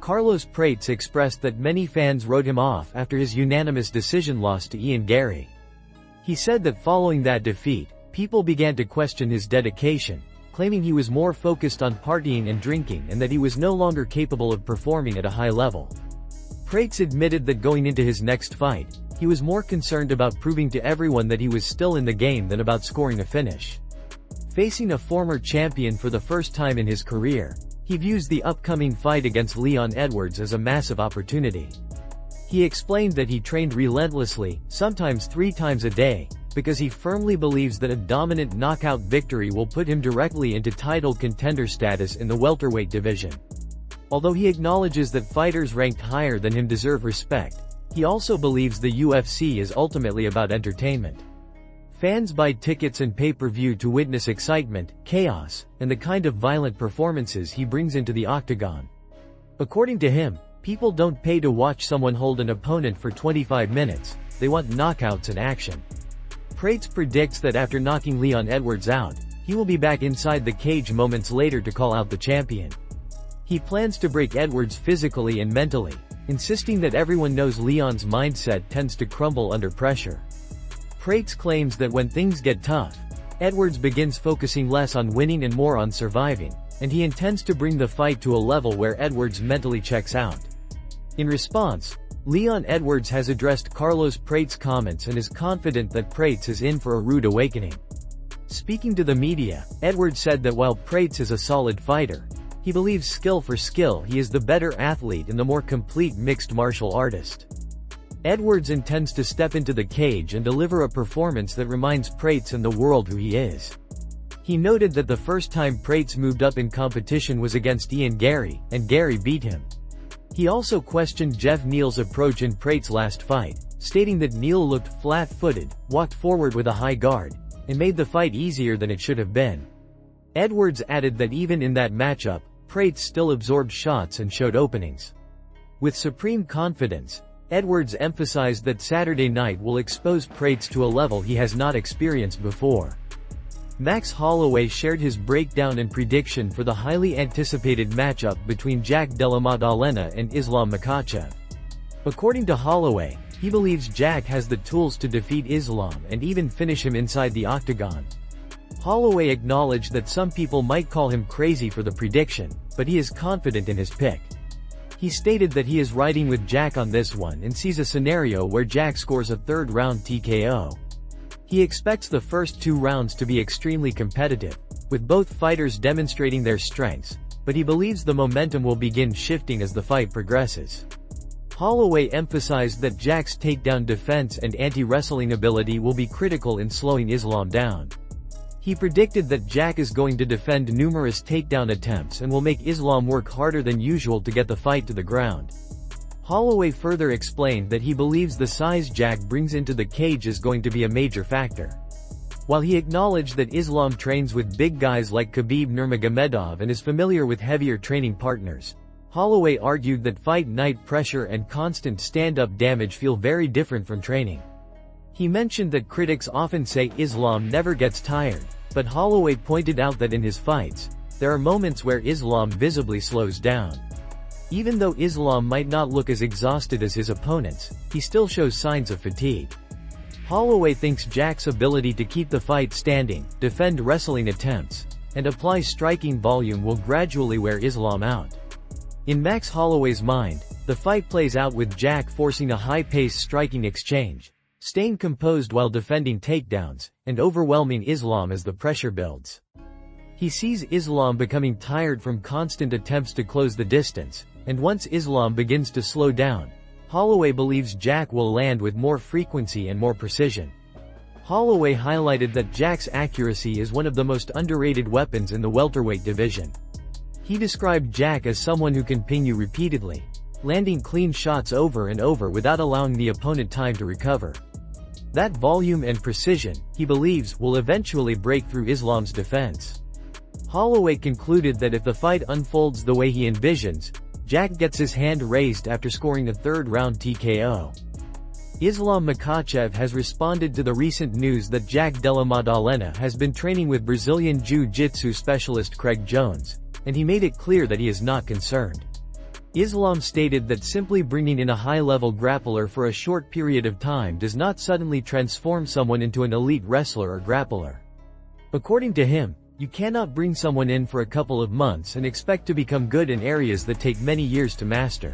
Carlos Prates expressed that many fans wrote him off after his unanimous decision loss to Ian Gary. He said that following that defeat, people began to question his dedication, claiming he was more focused on partying and drinking and that he was no longer capable of performing at a high level. Prates admitted that going into his next fight, he was more concerned about proving to everyone that he was still in the game than about scoring a finish. Facing a former champion for the first time in his career, he views the upcoming fight against Leon Edwards as a massive opportunity. He explained that he trained relentlessly, sometimes 3 times a day, because he firmly believes that a dominant knockout victory will put him directly into title contender status in the welterweight division. Although he acknowledges that fighters ranked higher than him deserve respect, he also believes the UFC is ultimately about entertainment. Fans buy tickets and pay-per-view to witness excitement, chaos, and the kind of violent performances he brings into the octagon. According to him, people don't pay to watch someone hold an opponent for 25 minutes, they want knockouts and action. Prates predicts that after knocking Leon Edwards out, he will be back inside the cage moments later to call out the champion. He plans to break Edwards physically and mentally, insisting that everyone knows Leon's mindset tends to crumble under pressure. Prates claims that when things get tough, Edwards begins focusing less on winning and more on surviving, and he intends to bring the fight to a level where Edwards mentally checks out. In response, Leon Edwards has addressed Carlos Prates' comments and is confident that Prates is in for a rude awakening. Speaking to the media, Edwards said that while Prates is a solid fighter, he believes skill for skill he is the better athlete and the more complete mixed martial artist. Edwards intends to step into the cage and deliver a performance that reminds Prates and the world who he is. He noted that the first time Prates moved up in competition was against Ian Gary, and Gary beat him. He also questioned Jeff Neal's approach in Prates' last fight, stating that Neal looked flat-footed, walked forward with a high guard, and made the fight easier than it should have been. Edwards added that even in that matchup, Prates still absorbed shots and showed openings. With supreme confidence, Edwards emphasized that Saturday night will expose Prates to a level he has not experienced before. Max Holloway shared his breakdown and prediction for the highly anticipated matchup between Della Maddalena and Islam Makhachev. According to Holloway, he believes Jack has the tools to defeat Islam and even finish him inside the octagon. Holloway acknowledged that some people might call him crazy for the prediction, but he is confident in his pick. He stated that he is riding with Jack on this one and sees a scenario where Jack scores a third-round TKO. He expects the first 2 rounds to be extremely competitive, with both fighters demonstrating their strengths, but he believes the momentum will begin shifting as the fight progresses. Holloway emphasized that Jack's takedown defense and anti-wrestling ability will be critical in slowing Islam down. He predicted that Jack is going to defend numerous takedown attempts and will make Islam work harder than usual to get the fight to the ground. Holloway further explained that he believes the size Jack brings into the cage is going to be a major factor. While he acknowledged that Islam trains with big guys like Khabib Nurmagomedov and is familiar with heavier training partners, Holloway argued that fight night pressure and constant stand-up damage feel very different from training. He mentioned that critics often say Islam never gets tired, but Holloway pointed out that in his fights, there are moments where Islam visibly slows down. Even though Islam might not look as exhausted as his opponents, he still shows signs of fatigue. Holloway thinks Jack's ability to keep the fight standing, defend wrestling attempts, and apply striking volume will gradually wear Islam out. In Max Holloway's mind, the fight plays out with Jack forcing a high-paced striking exchange, staying composed while defending takedowns, and overwhelming Islam as the pressure builds. He sees Islam becoming tired from constant attempts to close the distance, and once Islam begins to slow down, Holloway believes Jack will land with more frequency and more precision. Holloway highlighted that Jack's accuracy is one of the most underrated weapons in the welterweight division. He described Jack as someone who can ping you repeatedly, landing clean shots over and over without allowing the opponent time to recover. That volume and precision, he believes, will eventually break through Islam's defense. Holloway concluded that if the fight unfolds the way he envisions, Jack gets his hand raised after scoring a third-round TKO. Islam Makhachev has responded to the recent news that Della Maddalena has been training with Brazilian Jiu-Jitsu specialist Craig Jones, and he made it clear that he is not concerned. Islam stated that simply bringing in a high-level grappler for a short period of time does not suddenly transform someone into an elite wrestler or grappler. According to him, you cannot bring someone in for a couple of months and expect to become good in areas that take many years to master.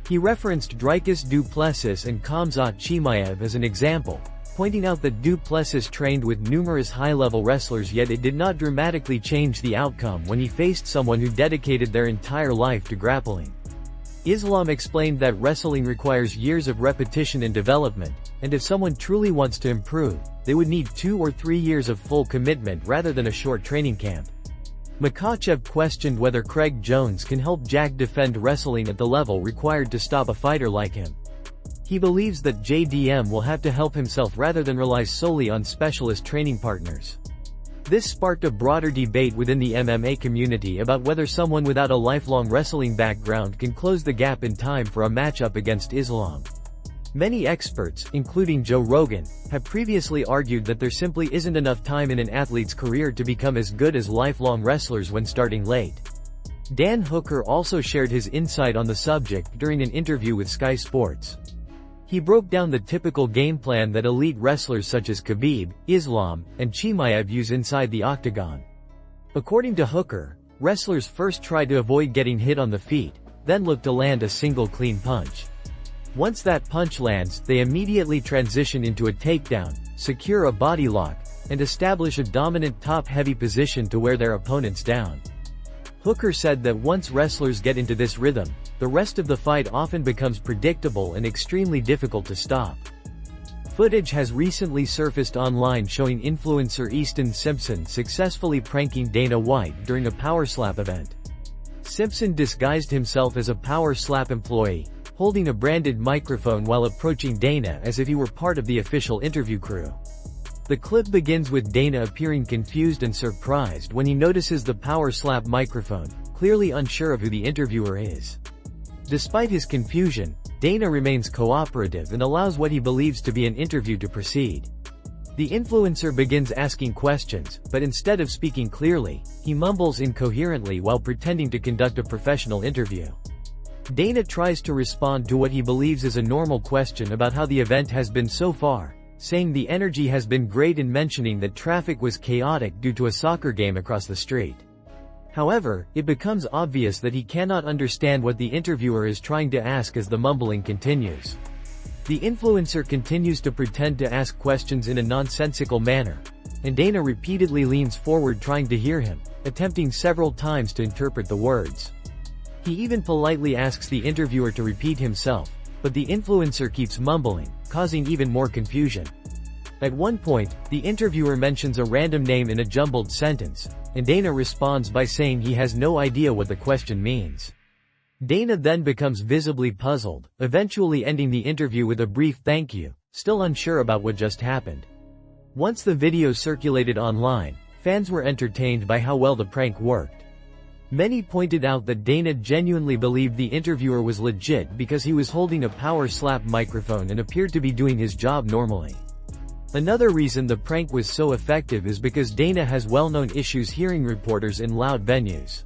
He referenced Dricus du Plessis and Khamzat Chimaev as an example, pointing out that du Plessis trained with numerous high-level wrestlers, yet it did not dramatically change the outcome when he faced someone who dedicated their entire life to grappling. Islam explained that wrestling requires years of repetition and development, and if someone truly wants to improve, they would need 2 or 3 years of full commitment rather than a short training camp. Makhachev questioned whether Craig Jones can help Jack defend wrestling at the level required to stop a fighter like him. He believes that JDM will have to help himself rather than rely solely on specialist training partners. This sparked a broader debate within the MMA community about whether someone without a lifelong wrestling background can close the gap in time for a matchup against Islam. Many experts, including Joe Rogan, have previously argued that there simply isn't enough time in an athlete's career to become as good as lifelong wrestlers when starting late. Dan Hooker also shared his insight on the subject during an interview with Sky Sports. He broke down the typical game plan that elite wrestlers such as Khabib, Islam, and Chimaev use inside the octagon. According to Hooker, wrestlers first try to avoid getting hit on the feet, then look to land a single clean punch. Once that punch lands, they immediately transition into a takedown, secure a body lock, and establish a dominant top-heavy position to wear their opponents down. Hooker said that once wrestlers get into this rhythm, the rest of the fight often becomes predictable and extremely difficult to stop. Footage has recently surfaced online showing influencer Easton Simpson successfully pranking Dana White during a Power Slap event. Simpson disguised himself as a Power Slap employee, holding a branded microphone while approaching Dana as if he were part of the official interview crew. The clip begins with Dana appearing confused and surprised when he notices the Power Slap microphone, clearly unsure of who the interviewer is. Despite his confusion, Dana remains cooperative and allows what he believes to be an interview to proceed. The influencer begins asking questions, but instead of speaking clearly, he mumbles incoherently while pretending to conduct a professional interview. Dana tries to respond to what he believes is a normal question about how the event has been so far, saying the energy has been great and mentioning that traffic was chaotic due to a soccer game across the street. However, it becomes obvious that he cannot understand what the interviewer is trying to ask as the mumbling continues. The influencer continues to pretend to ask questions in a nonsensical manner, and Dana repeatedly leans forward trying to hear him, attempting several times to interpret the words. He even politely asks the interviewer to repeat himself, but the influencer keeps mumbling, causing even more confusion. At one point, the interviewer mentions a random name in a jumbled sentence, and Dana responds by saying he has no idea what the question means. Dana then becomes visibly puzzled, eventually ending the interview with a brief thank you, still unsure about what just happened. Once the video circulated online, fans were entertained by how well the prank worked. Many pointed out that Dana genuinely believed the interviewer was legit because he was holding a Power Slap microphone and appeared to be doing his job normally. Another reason the prank was so effective is because Dana has well-known issues hearing reporters in loud venues.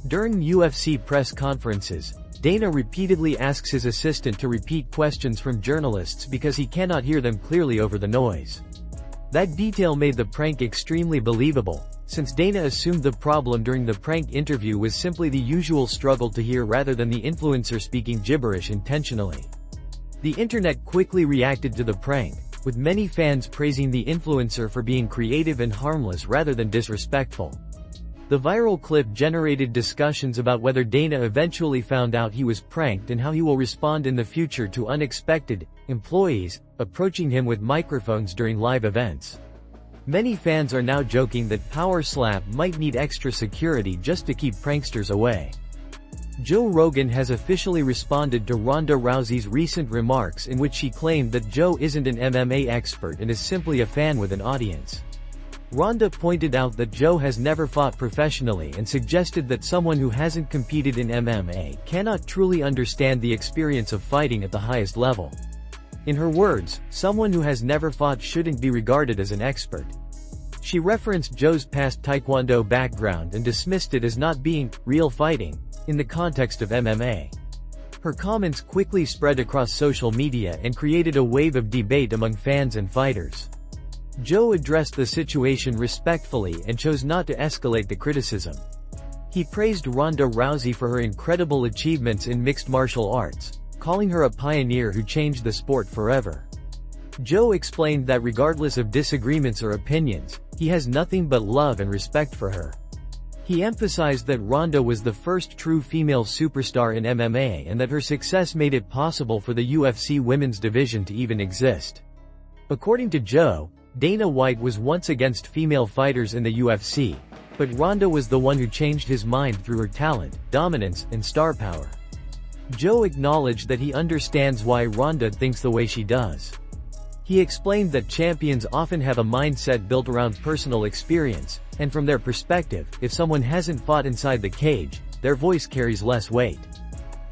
During UFC press conferences, Dana repeatedly asks his assistant to repeat questions from journalists because he cannot hear them clearly over the noise. That detail made the prank extremely believable, since Dana assumed the problem during the prank interview was simply the usual struggle to hear rather than the influencer speaking gibberish intentionally. The internet quickly reacted to the prank, with many fans praising the influencer for being creative and harmless rather than disrespectful. The viral clip generated discussions about whether Dana eventually found out he was pranked and how he will respond in the future to unexpected employees approaching him with microphones during live events. Many fans are now joking that Power Slap might need extra security just to keep pranksters away. Joe Rogan has officially responded to Ronda Rousey's recent remarks in which she claimed that Joe isn't an MMA expert and is simply a fan with an audience. Ronda pointed out that Joe has never fought professionally and suggested that someone who hasn't competed in MMA cannot truly understand the experience of fighting at the highest level. In her words, someone who has never fought shouldn't be regarded as an expert. She referenced Joe's past Taekwondo background and dismissed it as not being real fighting, in the context of MMA. Her comments quickly spread across social media and created a wave of debate among fans and fighters. Joe addressed the situation respectfully and chose not to escalate the criticism. He praised Ronda Rousey for her incredible achievements in mixed martial arts, calling her a pioneer who changed the sport forever. Joe explained that regardless of disagreements or opinions, he has nothing but love and respect for her. He emphasized that Ronda was the first true female superstar in MMA and that her success made it possible for the UFC women's division to even exist. According to Joe, Dana White was once against female fighters in the UFC, but Ronda was the one who changed his mind through her talent, dominance, and star power. Joe acknowledged that he understands why Ronda thinks the way she does. He explained that champions often have a mindset built around personal experience, and from their perspective, if someone hasn't fought inside the cage, their voice carries less weight.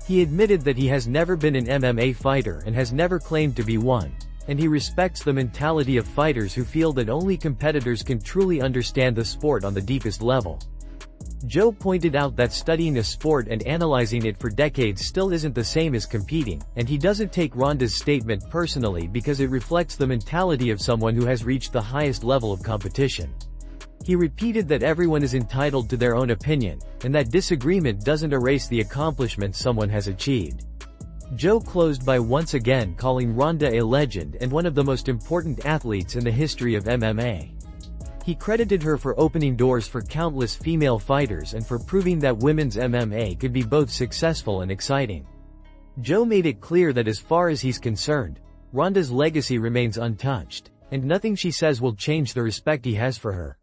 He admitted that he has never been an MMA fighter and has never claimed to be one, and he respects the mentality of fighters who feel that only competitors can truly understand the sport on the deepest level. Joe pointed out that studying a sport and analyzing it for decades still isn't the same as competing, and he doesn't take Ronda's statement personally because it reflects the mentality of someone who has reached the highest level of competition. He repeated that everyone is entitled to their own opinion, and that disagreement doesn't erase the accomplishments someone has achieved. Joe closed by once again calling Ronda a legend and one of the most important athletes in the history of MMA. He credited her for opening doors for countless female fighters and for proving that women's MMA could be both successful and exciting. Joe made it clear that as far as he's concerned, Ronda's legacy remains untouched, and nothing she says will change the respect he has for her.